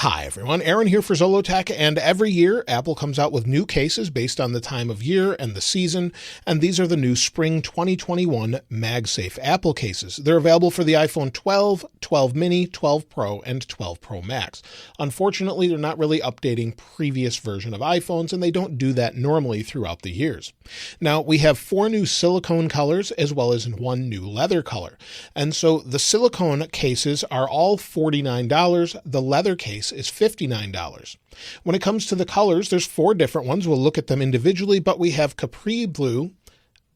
Hi everyone, Aaron here for Zollotech, and every year Apple comes out with new cases based on the time of year and the season, and these are the new Spring 2021 MagSafe Apple cases. They're available for the iPhone 12, 12 mini, 12 Pro, and 12 Pro Max. Unfortunately, they're not really updating previous version of iPhones, and they don't do that normally throughout the years. Now, we have 4 new silicone colors as well as 1 new leather color, and so the silicone cases are all $49, the leather case is $59. When it comes to the colors, there's 4 different ones. We'll look at them individually, but we have Capri Blue,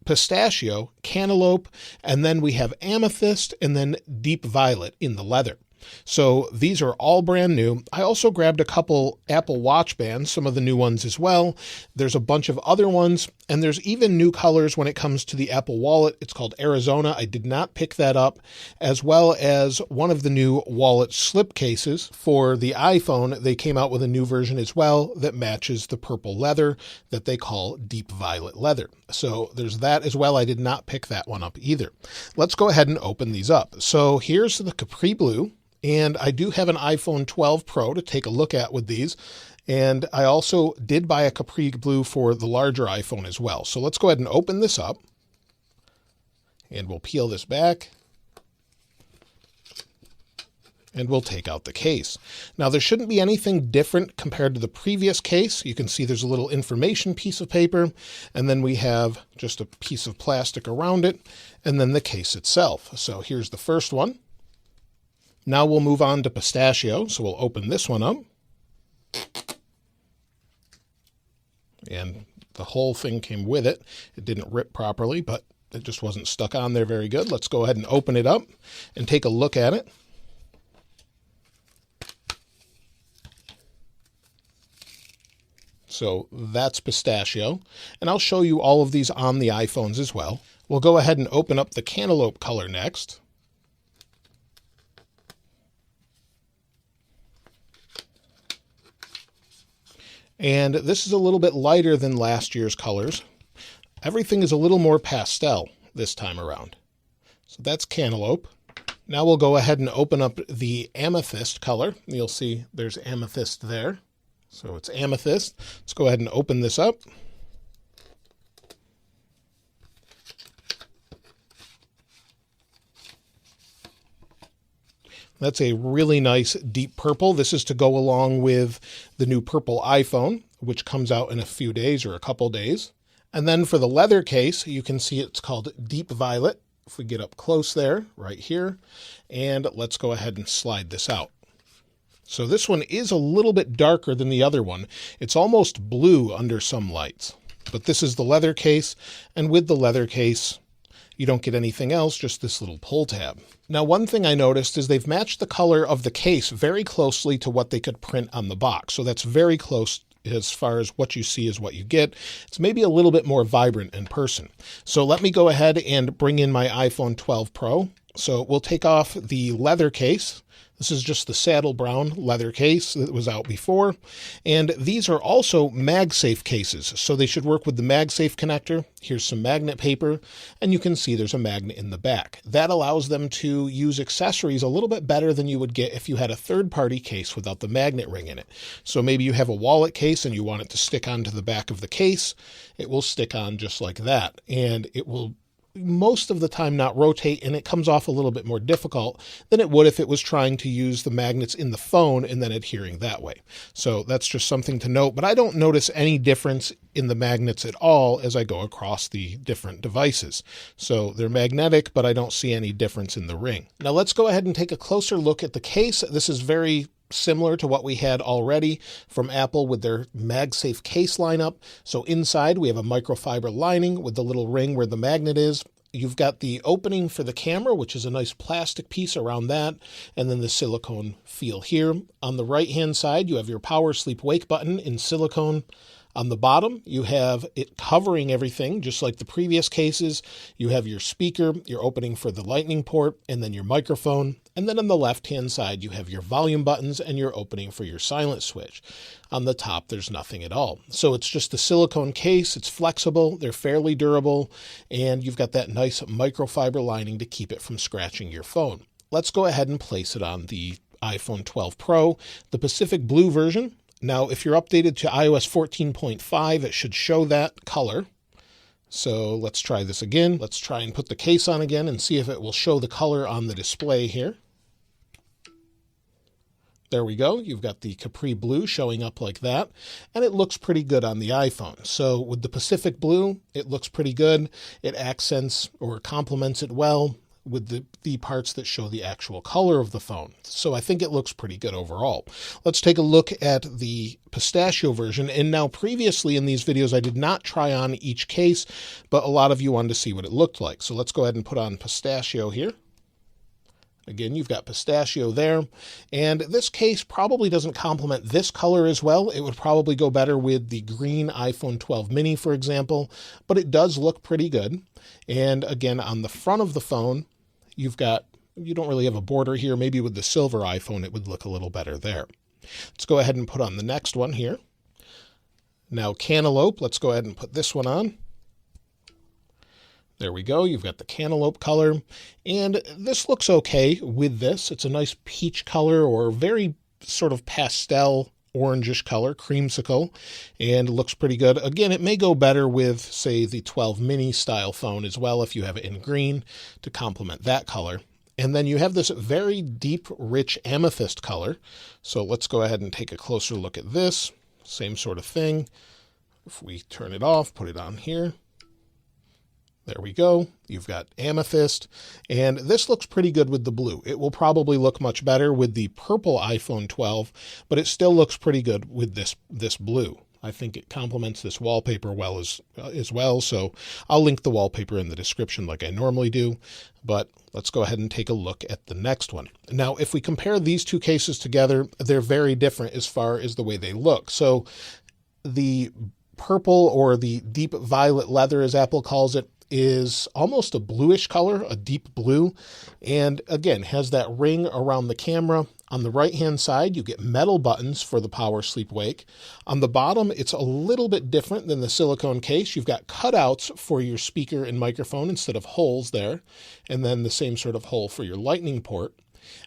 Pistachio, Cantaloupe, and then we have Amethyst, and then Deep Violet in the leather. So these are all brand new. I also grabbed a couple Apple Watch bands, some of the new ones as well. There's a bunch of other ones, and there's even new colors when it comes to the Apple Wallet. It's called Arizona. I did not pick that up, as well as one of the new wallet slip cases for the iPhone. They came out with a new version as well that matches the purple leather that they call Deep Violet Leather. So there's that as well. I did not pick that one up either. Let's go ahead and open these up. So here's the Capri Blue. And I do have an iPhone 12 Pro to take a look at with these. And I also did buy a Capri Blue for the larger iPhone as well. So let's go ahead and open this up. And we'll peel this back. And we'll take out the case. Now, there shouldn't be anything different compared to the previous case. You can see there's a little information piece of paper, and then we have just a piece of plastic around it, and then the case itself. So here's the first one. Now we'll move on to Pistachio, so we'll open this one up. And the whole thing came with it. It didn't rip properly, but it just wasn't stuck on there very good. Let's go ahead and open it up and take a look at it. So that's Pistachio, and I'll show you all of these on the iPhones as well. We'll go ahead and open up the Cantaloupe color next. And this is a little bit lighter than last year's colors. Everything is a little more pastel this time around. So that's Cantaloupe. Now we'll go ahead and open up the Amethyst color. You'll see there's Amethyst there. So it's Amethyst. Let's go ahead and open this up. That's a really nice deep purple. This is to go along with the new purple iPhone, which comes out in a few days or a couple days. And then for the leather case, you can see it's called Deep Violet. If we get up close there, right here, and let's go ahead and slide this out. So this one is a little bit darker than the other one. It's almost blue under some lights, but this is the leather case. And with the leather case, you don't get anything else, just this little pull tab. Now, one thing I noticed is they've matched the color of the case very closely to what they could print on the box. So that's very close as far as what you see is what you get. It's maybe a little bit more vibrant in person. So let me go ahead and bring in my iPhone 12 Pro. So we'll take off the leather case. This is just the saddle brown leather case that was out before. And these are also MagSafe cases, so they should work with the MagSafe connector. Here's some magnet paper, and you can see there's a magnet in the back. That allows them to use accessories a little bit better than you would get if you had a third-party case without the magnet ring in it. So maybe you have a wallet case and you want it to stick onto the back of the case. It will stick on just like that, and it will most of the time not rotate, and it comes off a little bit more difficult than it would if it was trying to use the magnets in the phone and then adhering that way. So that's just something to note, but I don't notice any difference in the magnets at all as I go across the different devices. So they're magnetic, but I don't see any difference in the ring. Now let's go ahead and take a closer look at the case. This is very similar to what we had already from Apple with their MagSafe Case lineup. So inside we have a microfiber lining with the little ring where the magnet is. You've got the opening for the camera, which is a nice plastic piece around that, and then the silicone feel here. On the right-hand side, you have your power sleep wake button in silicone. On the bottom, you have it covering everything, just like the previous cases. You have your speaker, your opening for the lightning port, and then your microphone. And then on the left-hand side, you have your volume buttons and your opening for your silent switch. On the top, there's nothing at all. So it's just a silicone case. It's flexible. They're fairly durable. And you've got that nice microfiber lining to keep it from scratching your phone. Let's go ahead and place it on the iPhone 12 Pro, the Pacific Blue version. Now, if you're updated to iOS 14.5, it should show that color. So let's try this again. Let's try and put the case on again and see if it will show the color on the display here. There we go. You've got the Capri Blue showing up like that, and it looks pretty good on the iPhone. So with the Pacific Blue, it looks pretty good. It accents or complements it well with the parts that show the actual color of the phone. So I think it looks pretty good overall. Let's take a look at the pistachio version. And now previously in these videos, I did not try on each case, but a lot of you wanted to see what it looked like. So let's go ahead and put on pistachio here. Again, you've got pistachio there, and this case probably doesn't complement this color as well. It would probably go better with the green iPhone 12 mini, for example, but it does look pretty good. And again, on the front of the phone, you don't really have a border here. Maybe with the silver iPhone, it would look a little better there. Let's go ahead and put on the next one here. Now, cantaloupe, let's go ahead and put this one on. There we go. You've got the cantaloupe color, and this looks okay with this. It's a nice peach color or very sort of pastel orangish color, creamsicle, and looks pretty good. Again, it may go better with, say, the 12 mini style phone as well if you have it in green to complement that color. And then you have this very deep, rich amethyst color. So let's go ahead and take a closer look at this. Same sort of thing. If we turn it off, put it on here. There we go. You've got amethyst, and this looks pretty good with the blue. It will probably look much better with the purple iPhone 12, but it still looks pretty good with this blue. I think it complements this wallpaper well as well, so I'll link the wallpaper in the description like I normally do, but let's go ahead and take a look at the next one. Now, if we compare these two cases together, they're very different as far as the way they look. So the purple, or the deep violet leather as Apple calls it, is almost a bluish color, a deep blue, and again has that ring around the camera. On the right hand side, you get metal buttons for the power sleep wake. On the bottom, it's a little bit different than the silicone case. You've got cutouts for your speaker and microphone instead of holes there, and then the same sort of hole for your lightning port.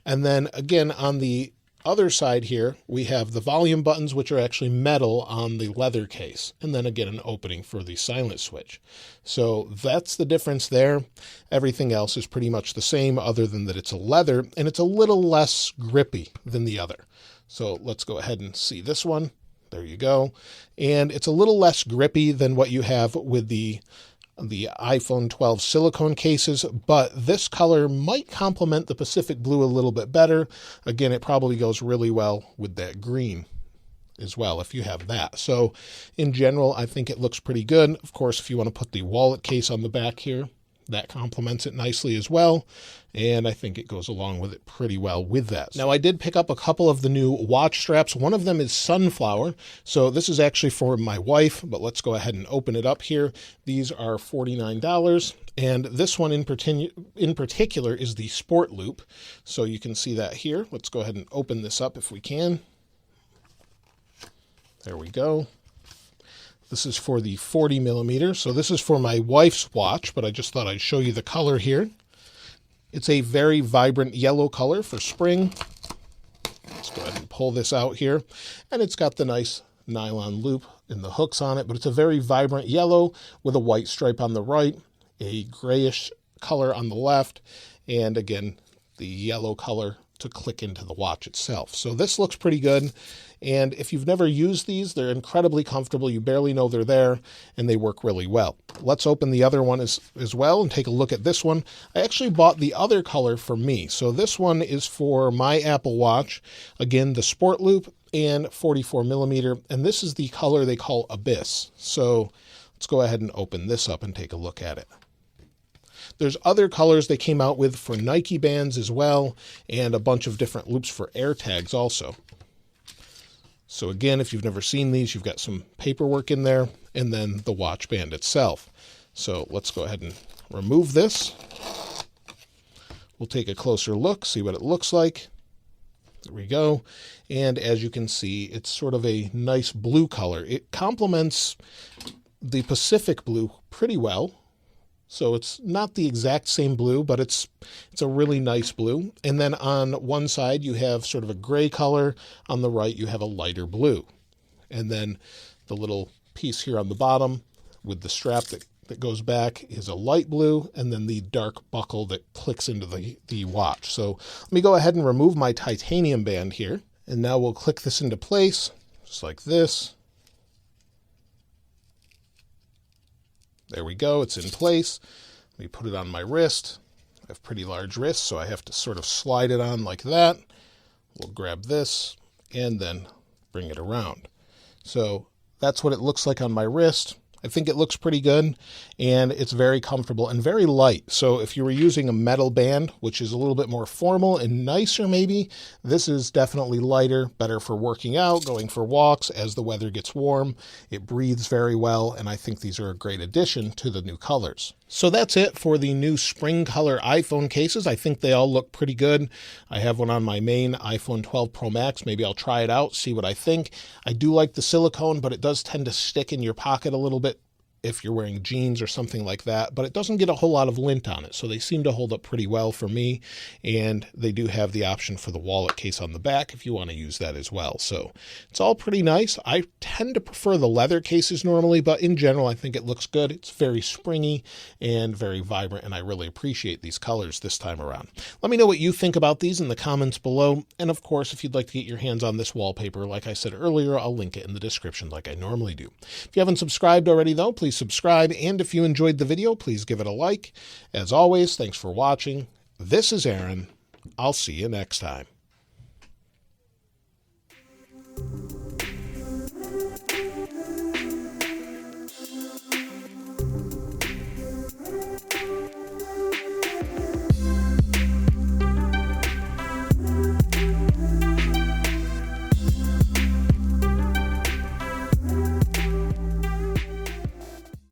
And then again on the other side here, we have the volume buttons, which are actually metal on the leather case, and then again an opening for the silent switch. So that's the difference there. Everything else is pretty much the same, other than that it's a leather and it's a little less grippy than the other. So let's go ahead and see this one. There you go. And it's a little less grippy than what you have with the iPhone 12 silicone cases, but this color might complement the Pacific Blue a little bit better. Again, it probably goes really well with that green as well if you have that. So in general, I think it looks pretty good. Of course, if you want to put the wallet case on the back here, that complements it nicely as well, and I think it goes along with it pretty well with that. Now, I did pick up a couple of the new watch straps. One of them is sunflower, so this is actually for my wife, but let's go ahead and open it up here. These are $49, and this one in particular is the Sport Loop, so you can see that here. Let's go ahead and open this up if we can. There we go. This is for the 40 millimeter. So this is for my wife's watch, but I just thought I'd show you the color here. It's a very vibrant yellow color for spring. Let's go ahead and pull this out here. And it's got the nice nylon loop and the hooks on it, but it's a very vibrant yellow with a white stripe on the right, a grayish color on the left, and again, the yellow color to click into the watch itself. So this looks pretty good. And if you've never used these, they're incredibly comfortable. You barely know they're there, and they work really well. Let's open the other one as well and take a look at this one. I actually bought the other color for me. So this one is for my Apple Watch. Again, the Sport Loop and 44 millimeter. And this is the color they call Abyss. So let's go ahead and open this up and take a look at it. There's other colors they came out with for Nike bands as well, and a bunch of different loops for AirTags also. So again, if you've never seen these, you've got some paperwork in there, and then the watch band itself. So let's go ahead and remove this. We'll take a closer look, see what it looks like. There we go. And as you can see, it's sort of a nice blue color. It complements the Pacific Blue pretty well. So it's not the exact same blue, but it's a really nice blue. And then on one side, you have sort of a gray color. On the right, you have a lighter blue. And then the little piece here on the bottom with the strap that goes back is a light blue, and then the dark buckle that clicks into the watch. So let me go ahead and remove my titanium band here. And now we'll click this into place, just like this. There we go, it's in place. Let me put it on my wrist. I have pretty large wrists, so I have to sort of slide it on like that. We'll grab this and then bring it around. So that's what it looks like on my wrist. I think it looks pretty good, and it's very comfortable and very light. So if you were using a metal band, which is a little bit more formal and nicer maybe, this is definitely lighter, better for working out, going for walks as the weather gets warm. It breathes very well, and I think these are a great addition to the new colors. So that's it for the new spring color iPhone cases. I think they all look pretty good. I have one on my main iPhone 12 Pro Max. Maybe I'll try it out, see what I think. I do like the silicone, but it does tend to stick in your pocket a little bit if you're wearing jeans or something like that, but it doesn't get a whole lot of lint on it. So they seem to hold up pretty well for me. And they do have the option for the wallet case on the back if you want to use that as well. So it's all pretty nice. I tend to prefer the leather cases normally, but in general, I think it looks good. It's very springy and very vibrant, and I really appreciate these colors this time around. Let me know what you think about these in the comments below. And of course, if you'd like to get your hands on this wallpaper, like I said earlier, I'll link it in the description like I normally do. If you haven't subscribed already though, please subscribe, and if you enjoyed the video, please give it a like. As always, thanks for watching. This is Aaron. I'll see you next time.